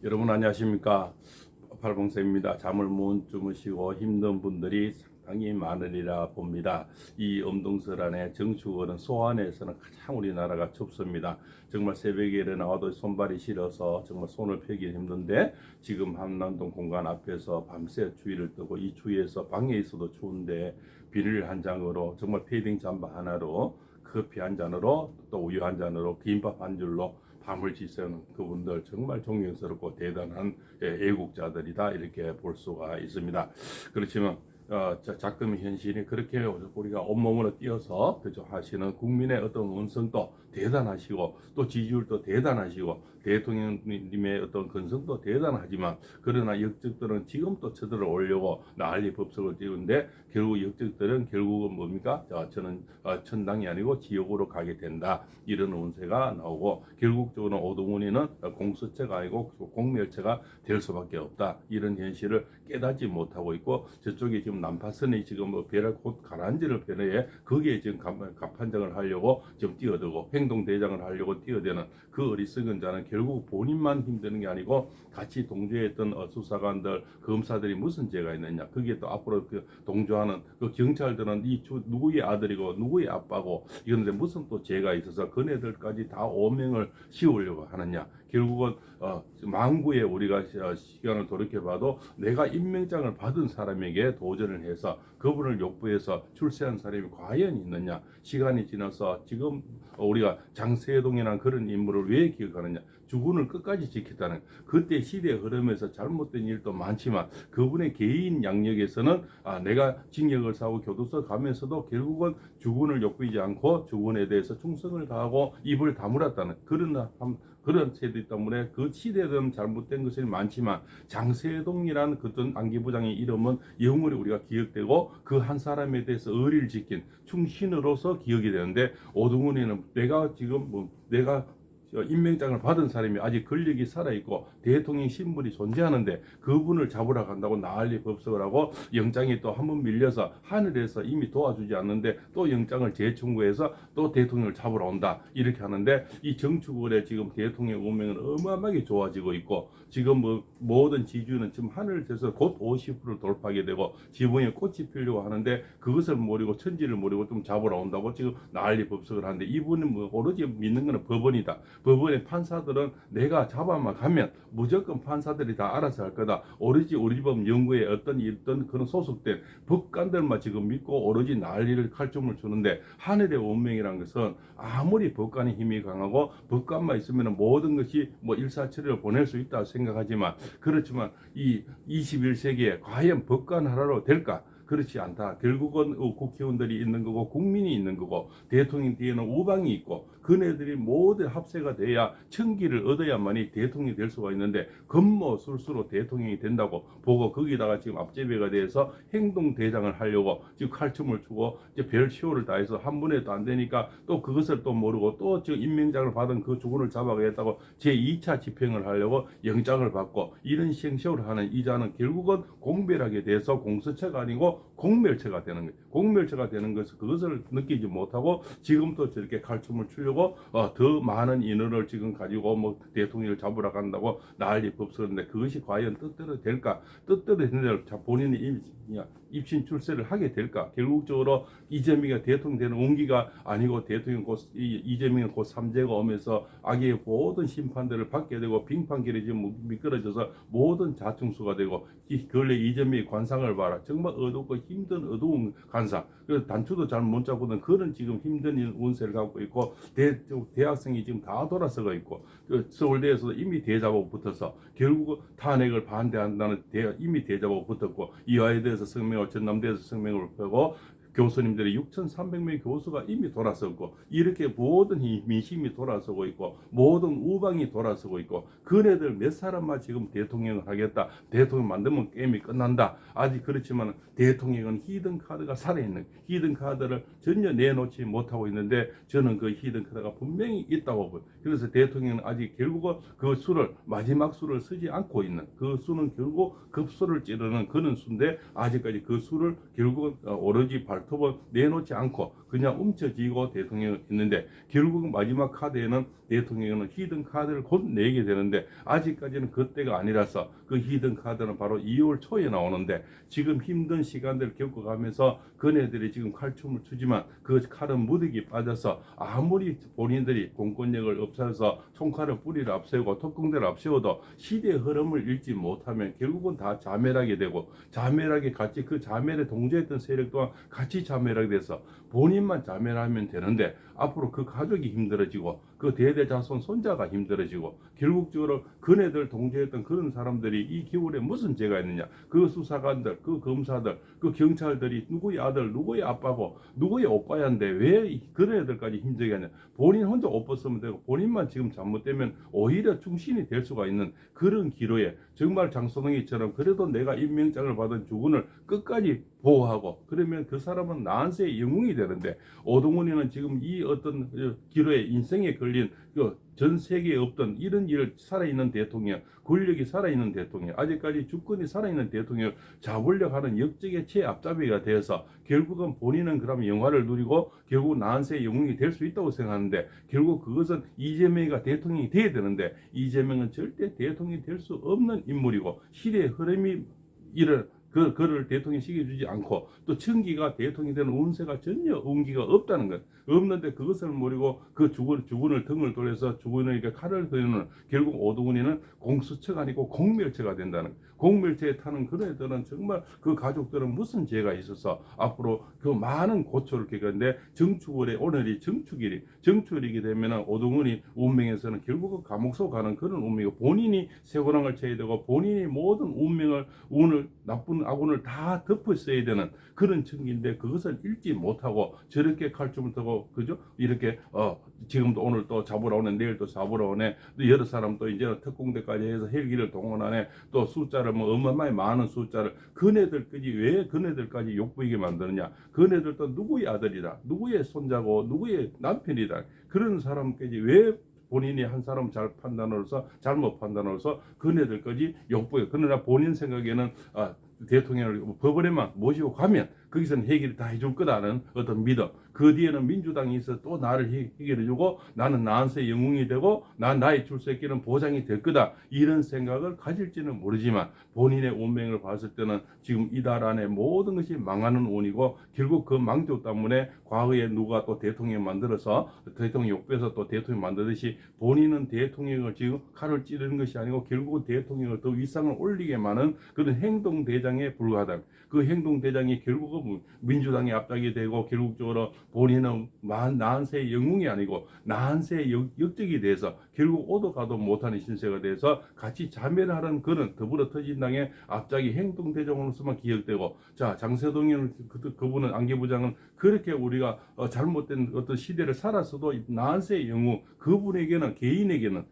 여러분 안녕하십니까? 팔봉쌤입니다. 잠을 못 주무시고 힘든 분들이 상당히 많으리라 봅니다. 이 엄동설 안에 정축원은 소안에서는 가장 우리나라가 춥습니다. 정말 새벽에 일어나와도 손발이 시려서 정말 손을 펴기 힘든데, 지금 한남동 공간 앞에서 밤새 추위를 뜨고, 이 추위에서 방에 있어도 추운데 비닐 한 장으로, 정말 패딩 잠바 하나로, 커피 한 잔으로, 또 우유 한 잔으로, 김밥 한 줄로 밤을 지새는 그분들 정말 존경스럽고 대단한 애국자들이다, 이렇게 볼 수가 있습니다. 그렇지만 자금 현실이 그렇게 우리가 온몸으로 뛰어서 그저 하시는 국민의 어떤 운성도 대단하시고, 또 지지율도 대단하시고, 대통령님의 어떤 근성도 대단하지만, 그러나 역적들은 지금 또 쳐들어 오려고 난리 법석을 띄우는데, 결국 역적들은 결국은 뭡니까? 저는 천당이 아니고 지옥으로 가게 된다, 이런 운세가 나오고, 결국적으로 오동훈이는 공수처가 아니고 공멸처가 될 수밖에 없다, 이런 현실을 깨닫지 못하고 있고, 저쪽에 지금 난파선이 지금 배를 곧 가라앉을 배에 거기에 지금 갑판장을 하려고 지금 뛰어들고, 행동대장을 하려고 뛰어드는 그 어리석은 자는 결국 본인만 힘드는 게 아니고 같이 동조했던 수사관들, 검사들이 무슨 죄가 있느냐, 거기에 또 앞으로 그 동조하는 그 경찰들은 이 누구의 아들이고 누구의 아빠고, 이건데 무슨 또 죄가 있어서 그네들까지 다 오명을 씌우려고 하느냐. 결국은 망구에 우리가 시간을 돌이켜봐도 내가 임명장을 받은 사람에게 도전을 해서 그분을 욕부해서 출세한 사람이 과연 있느냐. 시간이 지나서 지금 우리가 장세동이라는 그런 인물을 왜 기억하느냐. 주군을 끝까지 지켰다는, 그때 시대 흐름에서 잘못된 일도 많지만 그분의 개인 양력에서는 내가 징역을 사고 교도소 가면서도 결국은 주군을 욕보이지 않고 주군에 대해서 충성을 다하고 입을 다물었다는 그런 세대 때문에 그 시대는 잘못된 것이 많지만, 장세동이라는 그전 안기부장의 이름은 영원히 우리가 기억되고 그 한 사람에 대해서 의리를 지킨 충신으로서 기억이 되는데, 오동훈이는 내가 지금 내가 임명장을 받은 사람이 아직 권력이 살아있고 대통령 신분이 존재하는데 그분을 잡으러 간다고 난리 법석을 하고, 영장이 또 한 번 밀려서 하늘에서 이미 도와주지 않는데 또 영장을 재청구해서 또 대통령을 잡으러 온다, 이렇게 하는데, 이 정치권의 지금 대통령 운명은 어마어마하게 좋아지고 있고, 지금 모든 지지율은 지금 하늘에서 곧 50%를 돌파하게 되고 지붕에 꽃이 피려고 하는데, 그것을 모르고 천지를 모르고 좀 잡으러 온다고 지금 난리 법석을 하는데, 이분은 오로지 믿는 것은 법원이다. 법원의 판사들은 내가 잡아만 가면 무조건 판사들이 다 알아서 할 거다. 오로지 우리 법 연구에 어떤 그런 소속된 법관들만 지금 믿고 오로지 난리를 칼춤을 추는데, 하늘의 운명이라는 것은 아무리 법관의 힘이 강하고 법관만 있으면 모든 것이 일사천리로 보낼 수 있다 생각하지만, 그렇지만 이 21세기에 과연 법관 하나로 될까? 그렇지 않다. 결국은 국회의원들이 있는 거고 국민이 있는 거고, 대통령 뒤에는 우방이 있고, 그네들이 모두 합세가 돼야 청기를 얻어야만이 대통령이 될 수가 있는데, 급모술수로 대통령이 된다고 보고 거기다가 지금 앞제배가 돼서 행동대장을 하려고 지금 칼춤을 추고 이제 별시호를 다해서 한 번에도 안 되니까 또 그것을 또 모르고 또 지금 임명장을 받은 그 주군을 잡아가겠다고 제2차 집행을 하려고 영장을 받고, 이런 시행시효를 하는 이자는 결국은 공별하게 돼서 공수처가 아니고 공멸처가 되는 거예요. 공멸처가 되는 것을 그것을 느끼지 못하고 지금 또 저렇게 칼춤을 추려고 더 많은 인원을 지금 가지고 대통령을 잡으러 간다고 난리 법석인데, 그것이 과연 뜻대로 될까? 뜻대로 되는 대로 본인이 입신 출세를 하게 될까? 결국적으로 이재명이 대통령 되는 운기가 아니고, 대통령 이재명은 곧 삼재가 오면서 악의 모든 심판들을 받게 되고 빙판길이 지금 미끄러져서 모든 자충수가 되고, 근래 이재명의 관상을 봐라. 정말 어둡고 힘든 어두운 관상. 단추도 잘 못 잡고는 그런 지금 힘든 운세를 갖고 있고, 대학생이 지금 다 돌아서고 있고, 서울대에서도 이미 대자보고 붙어서 결국 탄핵을 반대한다는 이미 대자보고 붙었고, 이와에 대해서 성명을 전남대에서 성명을 펴고, 교수님들이 6,300명의 교수가 이미 돌아섰고, 이렇게 모든 민심이 돌아서고 있고 모든 우방이 돌아서고 있고, 그네들 몇 사람만 지금 대통령을 하겠다, 대통령 만들면 게임이 끝난다. 아직 그렇지만 대통령은 히든 카드가 살아있는, 히든 카드를 전혀 내놓지 못하고 있는데, 저는 그 히든 카드가 분명히 있다고 봐요. 그래서 대통령은 아직 결국은 그 수를, 마지막 수를 쓰지 않고 있는, 그 수는 결국 급수를 찌르는 그런 수인데, 아직까지 그 수를 결국은 오로지 발톱을 내놓지 않고 그냥 움켜쥐고 대통령이 있는데, 결국 마지막 카드에는 대통령은 히든 카드를 곧 내게 되는데 아직까지는 그때가 아니라서 그 히든 카드는 바로 2월 초에 나오는데 지금 힘든 시간들을 겪어가면서 그네들이 지금 칼춤을 추지만 그 칼은 무득이 빠져서 아무리 본인들이 공권력을 없애서 총칼을 뿌리를 앞세우고 특공대를 앞세워도 시대의 흐름을 읽지 못하면 결국은 다 자멸하게 되고 자멸하게 같이 그 자멸에 동조했던 세력 또한 같이 자멸하게 돼서 본인만 자멸하면 되는데 앞으로 그 가족이 힘들어지고 그 대대자손 손자가 힘들어지고 결국적으로 그네들 동조했던 그런 사람들이 이 겨울에 무슨 죄가 있느냐 그 수사관들 그 검사들 그 경찰들이 누구의 아들 누구의 아빠고 누구의 오빠야인데 왜 그네들까지 힘들게 하냐 본인 혼자 옷 벗으면 되고 본인만 지금 잘못되면 오히려 충신이 될 수가 있는 그런 기로에 정말 장소동이처럼 그래도 내가 임명장을 받은 주군을 끝까지 보호하고 그러면 그 사람은 나한테의 영웅이 되는데 오동훈이는 지금 이 어떤 기로에 인생에 걸린 전 세계에 없던 이런 일을 살아있는 대통령 권력이 살아있는 대통령 아직까지 주권이 살아있는 대통령을 잡으려고 하는 역적의 최앞잡이가 되어서 결국은 본인은 그럼 영화를 누리고 결국 나한테의 영웅이 될 수 있다고 생각하는데 결국 그것은 이재명이가 대통령이 돼야 되는데 이재명은 절대 대통령이 될 수 없는 인물이고 시대의 흐름이 그를 대통령 시켜주지 않고 또 청기가 대통령이 되는 운세가 전혀 운기가 없다는 것 없는데 그것을 모르고 그 주군을 등을 돌려서 주군에게 칼을 드는 결국 오동훈이는 공수처가 아니고 공멸처가 된다는 공멸처에 타는 그런 애들은 정말 그 가족들은 무슨 죄가 있어서 앞으로 그 많은 고초를 겪는데 정축월에 오늘이 정축일이게 되면 오동훈이 운명에서는 결국은 감옥소 가는 그런 운명이고 본인이 쇠고랑을 쳐야 되고 본인이 모든 운을 나쁜 아군을 다 덮어 써야 되는 그런 청기인데 그것을 읽지 못하고 저렇게 칼춤을 타고 그죠 이렇게 지금도 오늘 또 잡으러 오네 내일 또 잡으러 오네 또 여러 사람 또 이제는 특공대까지 해서 헬기를 동원하네 또 숫자를 뭐 어마어마하게 많은 숫자를 왜 그네들까지 욕보이게 만드느냐 그네들도 누구의 아들이다 누구의 손자고 누구의 남편이다 그런 사람까지 왜 본인이 한 사람 잘 판단으로서 잘못 판단으로서 그네들까지 욕보여 그러나 본인 생각에는 대통령을 법원에만 모시고 가면 거기서는 해결이 다 해줄 거다는 어떤 믿음 그 뒤에는 민주당이 있어 또 나를 해결해주고 나는 나한테 영웅이 되고 나의 출세길은 보장이 될 거다 이런 생각을 가질지는 모르지만 본인의 운명을 봤을 때는 지금 이달 안에 모든 것이 망하는 운이고 결국 그 망조 때문에 과거에 누가 또 대통령 만들어서 대통령 욕배서 또 대통령 만들듯이 본인은 대통령을 지금 칼을 찌르는 것이 아니고 결국은 대통령을 더 위상을 올리게 많은 그런 행동대장에 불과하다 그 행동대장이 결국은 민주당이 앞당이 되고 결국적으로 본인은 나한테의 영웅이 아니고 나한테의 역적이 돼서 결국 오도 가도 못하는 신세가 돼서 같이 자멸하는 그런 더불어터진당의 앞자기 행동대장으로서만 기억되고 자 장세동이는 그분은 안개부장은 그렇게 우리가 잘못된 어떤 시대를 살았어도 나한테의 영웅 그분에게는 개인에게는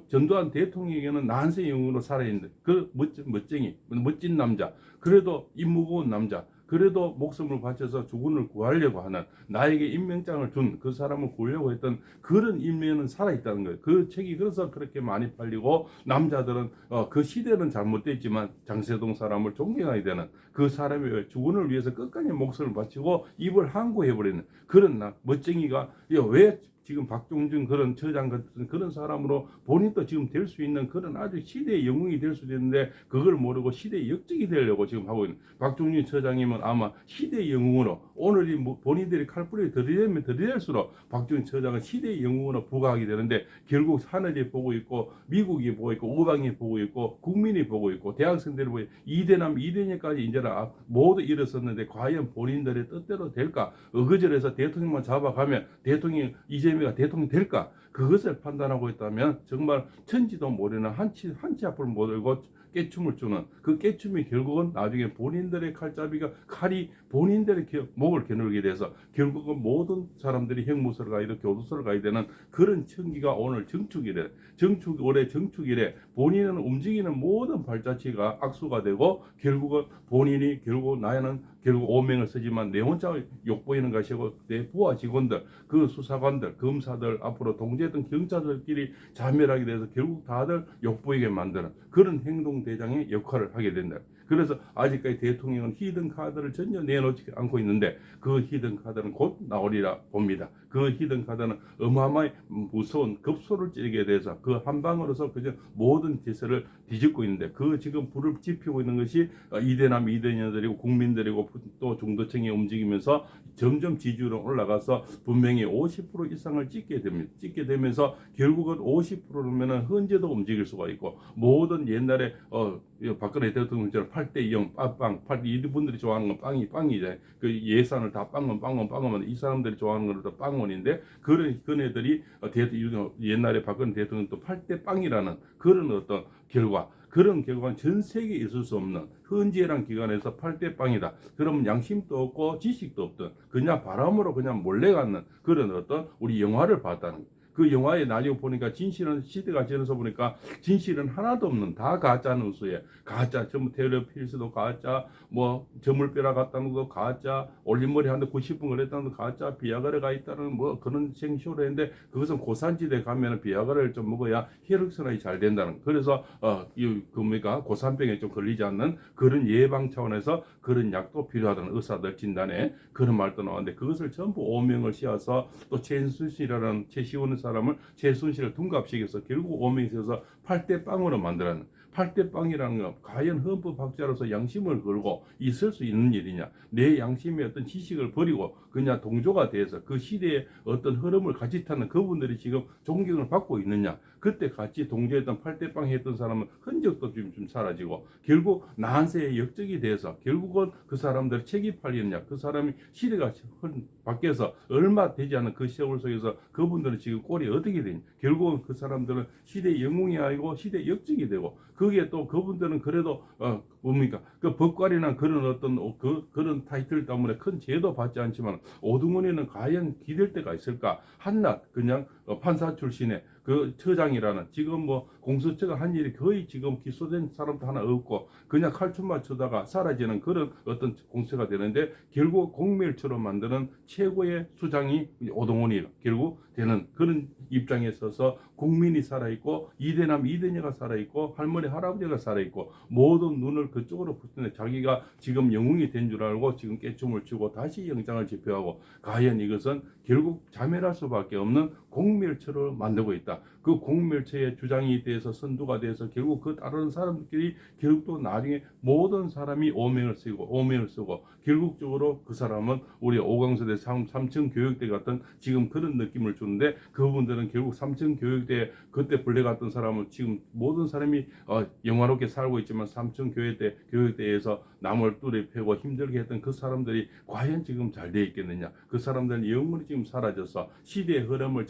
전두환 대통령에게는 나한테 영웅으로 살아있는 그 멋진 남자 그래도 입 무거운 남자 그래도 목숨을 바쳐서 주군을 구하려고 하는 나에게 임명장을 준 그 사람을 구하려고 했던 그런 인면은 살아있다는 거예요. 그 책이 그래서 그렇게 많이 팔리고 남자들은 그 시대는 잘못됐지만 장세동 사람을 존경해야 되는 그 사람의 주군을 위해서 끝까지 목숨을 바치고 입을 항구해버리는 그런 멋쟁이가 왜 지금 박종준 그런 처장 같은 그런 사람으로 본인도 지금 될 수 있는 그런 아주 시대의 영웅이 될 수도 있는데 그걸 모르고 시대의 역적이 되려고 지금 하고 있는 박종준 처장이면 아마 시대의 영웅으로 오늘이 본인들이 칼뿌리 들이대면 들이댈수록 박종준 처장은 시대의 영웅으로 부각하게 되는데 결국 하늘이 보고 있고 미국이 보고 있고 우방이 보고 있고 국민이 보고 있고 대학생들이 보고 있고 이대남 이대녀까지 이제는 모두 일어섰는데 과연 본인들의 뜻대로 될까 어거절해서 대통령만 잡아가면 대통령 이재명이 대통령 될까 그것을 판단하고 있다면 정말 천지도 모르는 한치 앞을 못 들고 깨춤을 추는 그 깨춤이 결국은 나중에 본인들의 칼이 본인들의 목을 겨누게 돼서 결국은 모든 사람들이 형무소를 가야 되고 교도소를 가야 되는 그런 청기가 오늘 올해 정축일에 본인은 움직이는 모든 발자취가 악수가 되고 결국은 본인이 나는 오명을 쓰지만 내 혼자 욕보이는 것이고 내 부하 직원들 그 수사관들 검사들 앞으로 동재 통제했던 경찰들끼리 자멸하게 돼서 결국 다들 욕보이게 만드는 그런 행동 대장의 역할을 하게 된다. 그래서 아직까지 대통령은 히든 카드를 전혀 내놓지 않고 있는데 그 히든 카드는 곧 나오리라 봅니다. 그 히든 카드는 어마어마히 무서운 급소를 찌르게 돼서 그 한 방으로서 그저 모든 질서를 뒤집고 있는데 그 지금 불을 지피고 있는 것이 이대남 이대녀들이고 국민들이고 또 중도층이 움직이면서 점점 지지율은 올라가서 분명히 50% 이상을 찍게 됩니다. 찍게 되면서 결국은 50%면 현재도 움직일 수가 있고 모든 옛날에 박근혜 대통령처럼 8대0 빵 이분들이 좋아하는 건 빵이잖아요. 그 예산을 다 빵원 이 사람들이 좋아하는 거는 또 빵원인데 그네들이 옛날에 박근혜 대통령도 8대0이라는 그런 어떤 그런 결과는 전 세계에 있을 수 없는 헌재란 기관에서 8대0이다. 그러면 양심도 없고 지식도 없던 그냥 바람으로 그냥 몰래 갖는 그런 어떤 우리 영화를 봤다는 거예요. 그 영화에 나중에 보니까 진실은 시대가 지나서 보니까 진실은 하나도 없는 다 가짜 뉴스에 가짜 전부 테일러 필스도 가짜 뭐 저물빼라 갔다는 것도 가짜 올림머리 하는데 90분 그랬다는 것도 가짜 비아그라가 있다는 뭐 그런 생쇼를 했는데 그것은 고산지대 가면은 비아그라를 좀 먹어야 혈액순환이 잘 된다는 그래서 뭡니까 고산병에 좀 걸리지 않는 그런 예방 차원에서 그런 약도 필요하다는 의사들 진단에 그런 말도 나왔는데 그것을 전부 오명을 씌워서 또 최순실이라는 최시원 사람을 최순실을 둔갑시켜서 결국 오명이 있어서 8대0으로 만들었는 8대0이라는 건 과연 헌법학자로서 양심을 걸고 있을 수 있는 일이냐 내 양심의 어떤 지식을 버리고 그냥 동조가 돼서 그 시대의 어떤 흐름을 같이 타는 그분들이 지금 존경을 받고 있느냐 그때 같이 동조했던 8대0 했던 사람은 흔적도 좀 사라지고 결국 나한세의 역적이 돼서 결국은 그 사람들이 책이 팔리느냐 그 사람이 시대가 바뀌어서 얼마 되지 않은 그 세월 속에서 그분들은 지금 꼴이 어떻게 되냐 결국은 그 사람들은 시대의 영웅이 아니고 시대의 역적이 되고 거기에 또 그분들은 그래도 뭡니까 그 법관이나 그런 어떤 그런 타이틀 때문에 큰 죄도 받지 않지만 오등원에는 과연 기댈 데가 있을까 한낱 그냥 판사 출신의 그 처장이라는 지금 뭐 공수처가 한 일이 거의 지금 기소된 사람도 하나 없고 그냥 칼춤만 쳐다가 사라지는 그런 어떤 공수처가 되는데 결국 공멸처럼 만드는 최고의 수장이 오동원이 결국 되는 그런 입장에 서서 국민이 살아있고 이대남 이대녀가 살아있고 할머니 할아버지가 살아있고 모든 눈을 그쪽으로 붙이는데 자기가 지금 영웅이 된 줄 알고 지금 깨춤을 추고 다시 영장을 집행하고 과연 이것은 결국 자멸할 수밖에 없는 공멸처를 만들고 있다. 그 공멸처의 주장이 돼서 선두가 돼서 결국 그 따르는 사람들끼리 결국 또 나중에 모든 사람이 오명을 쓰고 결국적으로 그 사람은 우리 오광서대 3층 교육대 같은 지금 그런 느낌을 주는데 그분들은 결국 3층 교육대 그때 불려갔던 사람은 지금 모든 사람이 영화롭게 살고 있지만 3층 교육대에서 남을 뚜레 패고 힘들게 했던 그 사람들이 과연 지금 잘 돼 있겠느냐 그 사람들은 영원히 지금 사라져서 시대의 흐름을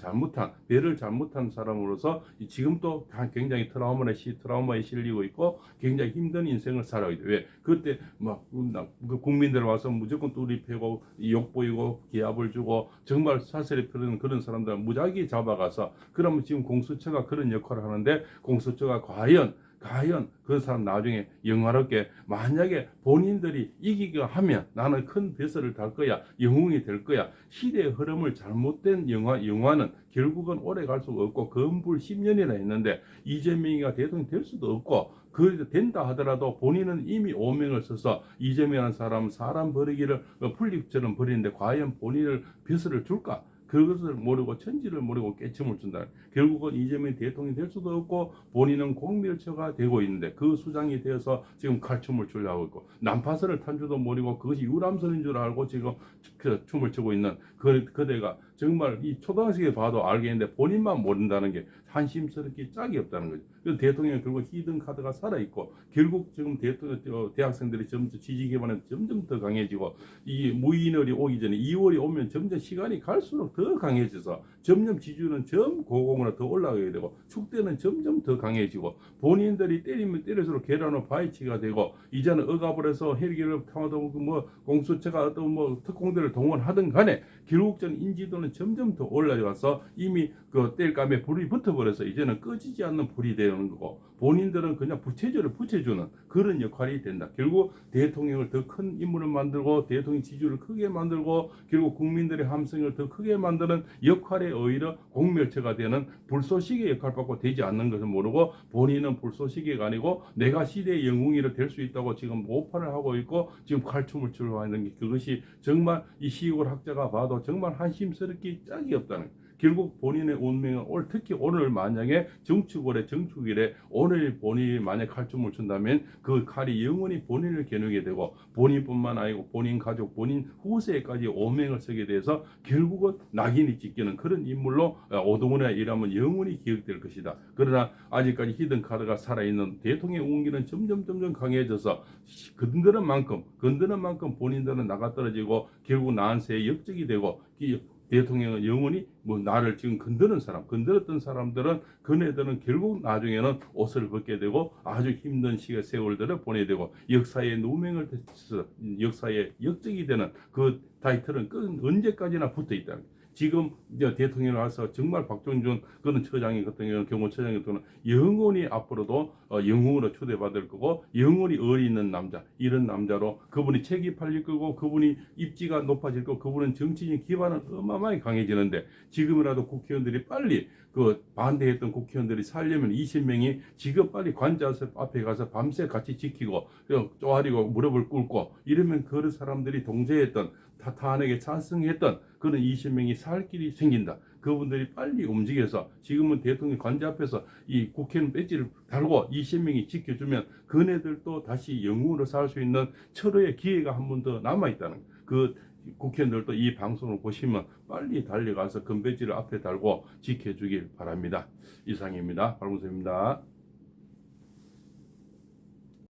배를 잘못한 사람으로서 지금도 굉장히 트라우마에 실리고 있고 굉장히 힘든 인생을 살아야 돼. 왜? 그때 막 국민들 와서 무조건 뚜리 패고 욕 보이고 기합을 주고 정말 사슬이 펴는 그런 사람들 무작위 잡아가서 그러면 지금 공수처가 그런 역할을 하는데 공수처가 과연 그 사람 나중에 영화롭게 만약에 본인들이 이기게 하면 나는 큰 벼슬을 달 거야 영웅이 될 거야 시대의 흐름을 잘못된 영화는 결국은 오래 갈 수가 없고 건불 10년이나 했는데 이재명이가 대통령이 될 수도 없고 그 된다 하더라도 본인은 이미 오명을 써서 이재명이라는 사람 버리기를 풀립처럼 버리는데 과연 본인을 벼슬을 줄까 그것을 모르고 천지를 모르고 깨침을 준다. 결국은 이재명이 대통령이 될 수도 없고 본인은 공멸처가 되고 있는데 그 수장이 되어서 지금 칼춤을 추려고 있고 난파선을 탄 줄도 모르고 그것이 유람선인 줄 알고 지금 그 춤을 추고 있는 그대가 정말 이 초등학생이 봐도 알겠는데 본인만 모른다는 게 한심스럽게 짝이 없다는 거죠. 그래서 대통령이 결국 히든 카드가 살아있고 결국 지금 대학생들이 점점 지지 기반에 점점 더 강해지고 이 무인월이 오기 전에 2월이 오면 점점 시간이 갈수록 더 강해져서 점점 지지율은 고공으로 더 올라가게 되고 축대는 점점 더 강해지고 본인들이 때리면 때릴수록 계란으로 바위치기가 되고 이제는 억압을 해서 헬기를 타도 뭐 공수처가 어떤 뭐 특공대를 동원하든 간에 결국적인 인지도는 영웅은 점점 더 올라가서 이미 그 땔감에 불이 붙어버려서 이제는 꺼지지 않는 불이 되는 거고, 본인들은 그냥 부채질을 붙여주는 그런 역할이 된다. 결국 대통령을 더 큰 인물을 만들고 대통령 지지율을 크게 만들고 결국 국민들의 함성을 더 크게 만드는 역할에 오히려 공멸처가 되는 불쏘시개 역할받고 되지 않는 것을 모르고, 본인은 불쏘시개가 아니고 내가 시대의 영웅이 될 수 있다고 지금 오판을 하고 있고 지금 칼춤을 추고 하는 게, 그것이 정말 이 시골 학자가 봐도 정말 한심스럽게 짝이 없다는 거예요. 결국 본인의 운명은 특히 오늘 만약에 정축월의 정축일에 오늘 본인이 만약 칼춤을 춘다면 그 칼이 영원히 본인을 겨누게 되고, 본인뿐만 아니고 본인 가족, 본인 후세까지 오명을 쓰게 돼서 결국은 낙인이 찍히는 그런 인물로 오동훈의 일하면 영원히 기억될 것이다. 그러나 아직까지 히든 카드가 살아있는 대통령 운기는 점점 강해져서 건드는 만큼 본인들은 나가떨어지고 결국 나한테 역적이 되고, 대통령은 영원히 나를 지금 건드렸던 사람들은 그네들은 결국 나중에는 옷을 벗게 되고 아주 힘든 세월들을 보내야 되고 역사의 누명을 역사의 역적이 되는 그 타이틀은 언제까지나 붙어 있다는 거예요. 지금 대통령을 와서 정말 박종준 그런 처장이 같은 경우는 경호처장이 같은 경우는 영원히 앞으로도 영웅으로 초대받을 거고 영원히 의리 있는 남자, 이런 남자로 그분이 책이 팔릴 거고 그분이 입지가 높아질 거고 그분은 정치적 기반은 어마어마하게 강해지는데, 지금이라도 국회의원들이 빨리 반대했던 국회의원들이 살려면 20명이 지금 빨리 관저 앞에 가서 밤새 같이 지키고 쪼아리고 무릎을 꿇고 이러면 그 사람들이 동조했던 탄핵에 찬성했던 그런 20명이 살 길이 생긴다. 그분들이 빨리 움직여서 지금은 대통령 관저 앞에서 이 국회의원 배지를 달고 20명이 지켜주면 그네들도 다시 영웅으로 살 수 있는 철회의 기회가 한 번 더 남아있다는 거예요. 그 국회의원들도 이 방송을 보시면 빨리 달려가서 금배지를 앞에 달고 지켜주길 바랍니다. 이상입니다. 박문수입니다.